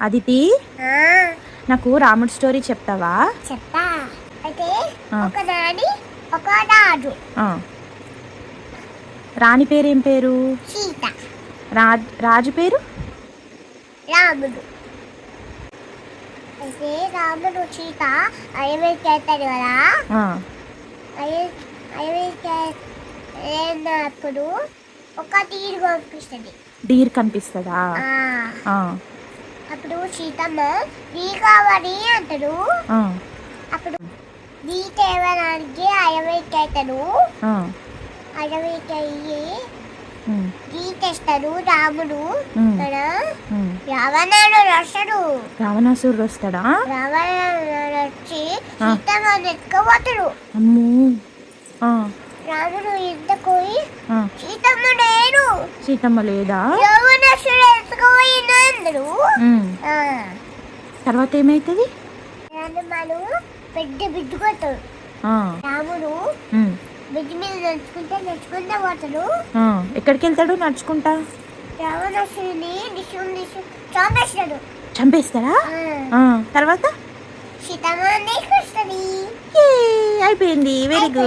అదితి, నాకు రాముడి స్టోరీ చెప్తావా? చెప్తా. అయితే ఆ. ఒక రాణి ఒక రాజు. ఆ. రాణి పేరేం పేరు? సీత. రాజు పేరు? రాముడు. అయితే రాముడు సీత అడవికి వెళ్తాడు కదా. ఆ. అడవికి వెళ్ళినప్పుడు ఒక తీరు కనిపిస్తుంది. డీర్ కనిపిస్తుందా? ఆ. అప్పుడు సీతమ్మ నీ కావాలి అంటాడు. ఆ. అప్పుడు నీ తేవడానికి అడవికి వెళ్తాడు. ఆ. అడవికి వెళ్ళి ఉమ్. నీ తెస్తాడు రాముడు. ఉమ్. కదా ఉమ్. రావణుడు వస్తాడు. రావణాసురుడు వస్తాడా? రావణుడు వచ్చి సీతమ్మని ఎత్తుకుపోతాడు. అమ్మో. ఆ. రాముడు ఇంతకోయి ఆ. సీతమ్మ లేడు. సీతమ్మ లేదా? రావణుడు ఎత్తుకుపోయినా అందరు. ఉమ్. తర్వాత ఏమైతుంది? రాముడు పెద్ద బిడ్డు కొట్టాడు. ఆ. రాముడు ఉమ్. బిడ్డ మీద నడుచుకుంటా పోతాడు. ఆ. ఎక్కడికి వెళ్తాడు నడుచుకుంటా? రావణుడిని చంపేస్తాడు. చంపేస్తాడా? ఆ. తర్వాత సీతమ్మ తీసుకొస్తుంది. అయిపోయింది. Very good.